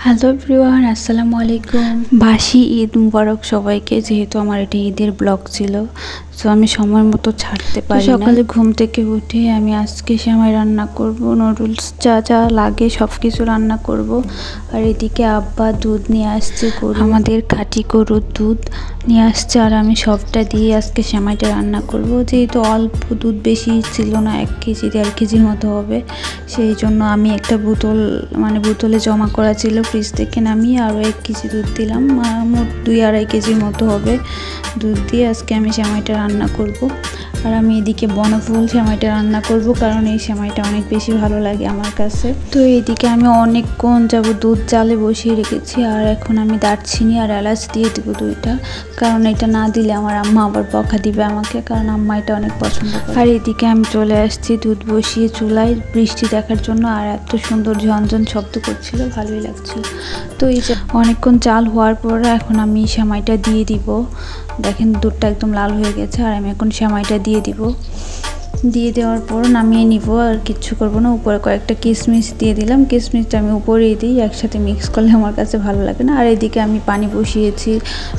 Hello everyone, আসসালামু আলাইকুম। বাসি ঈদ মুবারক সবাইকে। যেহেতু আমার এটা ঈদের ব্লগ ছিল, তো আমি সময় মতো ছাড়তে পারি। সকালে ঘুম থেকে উঠে আমি আজকে সেমাই রান্না করব, নুডলস যা যা লাগে সব কিছু রান্না করব। আর এদিকে আব্বা দুধ নিয়ে আসছে, আমাদের খাঁটি গরুর দুধ নিয়ে আসছে, আর আমি সবটা দিয়ে আজকে সেমাইটা রান্না করব। যেহেতু অল্প দুধ, বেশি ছিল না, 1 কেজি 1.5 কেজির মতো হবে, সেই জন্য আমি একটা বোতলে জমা করা ছিল, ফ্রিজ থেকে নামিয়ে আরও 1 কেজি দুধ দিলাম। মোট 2-2.5 কেজির মতো হবে দুধ দিয়ে আজকে আমি সেমাইটা রান্না করব। আর আমি এদিকে বনফুল সেমাইটা রান্না করব, কারণ এই সেমাইটা অনেক বেশি ভালো লাগে আমার কাছে। তো এইদিকে আমি অনেকক্ষণ যাবত দুধ জালে বসিয়ে রেখেছি, আর এখন আমি দারচিনি আর এলাচ দিয়ে দেবো 2টা, কারণ এটা না দিলে আমার আম্মা আবার বকা দিবে আমাকে, কারণ আম্মা এটা অনেক পছন্দ করে। আর এদিকে আমি চলে আসছি দুধ বসিয়ে চুলায় বৃষ্টি দেখার জন্য, আর এত সুন্দর ঝনঝন শব্দ করছিল, ভালোই লাগছিল। তো এই যে অনেকক্ষণ চাল হওয়ার পর এখন আমি সেমাইটা দিয়ে দিব। দেখেন দুধটা একদম লাল হয়ে গেছে, আর আমি এখন সেমাইটা দিয়ে দেওয়ার পর নামিয়ে নিব। আর কিচ্ছু করবো না, উপরে কয়েকটা কিশমিশ দিয়ে দিলাম। কিশমিশটা আমি উপরেই দিই, একসাথে মিক্স করলে আমার কাছে ভালো লাগে না। আর এদিকে আমি পানি বসিয়েছি,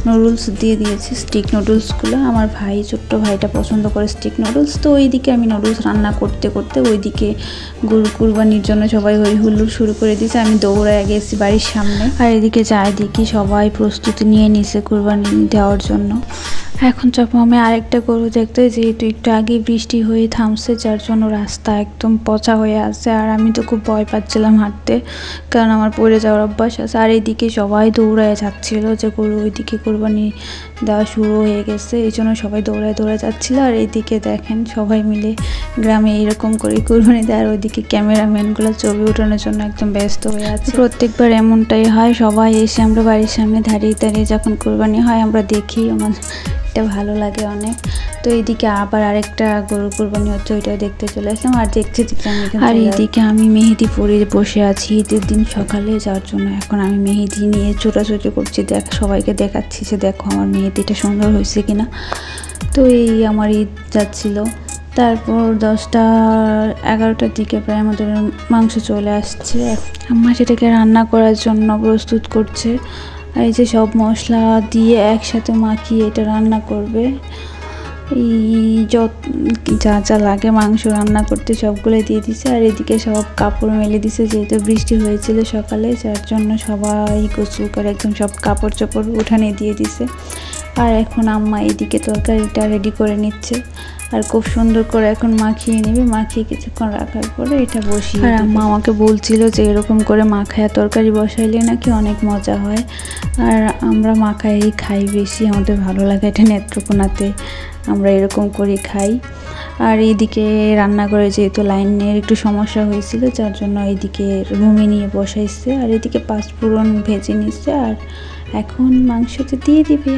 নুডলস দিয়ে দিয়েছি, স্টিক নুডলসগুলো। আমার ছোট্ট ভাইটা পছন্দ করে স্টিক নুডলস। তো ওইদিকে আমি নুডলস রান্না করতে করতে ওইদিকে গরু কুরবানির জন্য সবাই হই হুল্লোড় শুরু করে দিয়েছে। আমি দৌড়ায় গেছি বাড়ির সামনে, আর এদিকে চারিদিকে সবাই প্রস্তুতি নিয়ে নিছে কুরবানি দেওয়ার জন্য। এখন যাবো আমি আরেকটা গরু দেখতে, যেহেতু একটু আগে বৃষ্টি হয়ে থামছে, যার জন্য রাস্তা একদম পচা হয়ে আছে। আর আমি তো খুব ভয় পাচ্ছিলাম হাঁটতে, কারণ আমার পড়ে যাওয়ার অভ্যাস আছে। আর এইদিকে সবাই দৌড়ায় যাচ্ছিল, যে গরু ওইদিকে কুরবানি দেওয়া শুরু হয়ে গেছে, এই জন্য সবাই দৌড়ায় যাচ্ছিল। আর এইদিকে দেখেন সবাই মিলে গ্রামে এরকম করে কুরবানি দেয়, আর ওইদিকে ক্যামেরাম্যানগুলো ছবি ওঠানোর জন্য একদম ব্যস্ত হয়ে আছে। প্রত্যেকবার এমনটাই হয়, সবাই এসে আমরা বাড়ির সামনে দাঁড়িয়ে যখন কুরবানি হয় আমরা দেখি, আমার এটা ভালো লাগে অনেক। তো এইদিকে আবার আরেকটা গরুর কুরবানি হচ্ছে, ওইটা দেখতে চলে আসলাম। আর দেখতে আর এইদিকে আমি মেহেদি পরে বসে আছি ঈদের দিন সকালে, যার জন্য এখন আমি মেহেদি নিয়ে ছোটাছুটি করছি, সবাইকে দেখাচ্ছি যে দেখো আমার মেহেদিটা সুন্দর হয়েছে কিনা। তো এই আমার ঈদ যাচ্ছিল। তারপর 10টা-11টার দিকে প্রায় আমাদের মাংস চলে আসছে। আম্মা সেটাকে রান্না করার জন্য প্রস্তুত করছে। এই যে সব মশলা দিয়ে একসাথে মাখিয়ে এটা রান্না করবে। যা যা লাগে মাংস রান্না করতে সবগুলো দিয়ে দিছে। আর এদিকে সব কাপড় মেলে দিছে, যেহেতু বৃষ্টি হয়েছিল সকালে, যার জন্য সবাই গোসল করে একদম সব কাপড় চোপড় উঠানে দিয়ে দিছে। আর এখন আম্মা এদিকে তরকারিটা রেডি করে নিচ্ছে, আর খুব সুন্দর করে এখন মাখিয়ে নেবে। মাখিয়ে কিছুক্ষণ রাখার পরে এটা বসিয়ে, আর আম্মা আমাকে বলছিল যে এরকম করে মাখায়া তরকারি বসাইলে নাকি অনেক মজা হয়। আর আমরা মাখাই খাই বেশি, আমাদের ভালো লাগে, এটা নেত্রকোনাতে আমরা এরকম করে খাই। আর এইদিকে রান্নাঘরে যেহেতু লাইনের একটু সমস্যা হয়েছিল, যার জন্য এইদিকে রুমে নিয়ে বসাইছে। আর এদিকে 5 ফোড়ন ভেজে নিচ্ছে, আর এখন মাংসতে দিয়ে দিবে।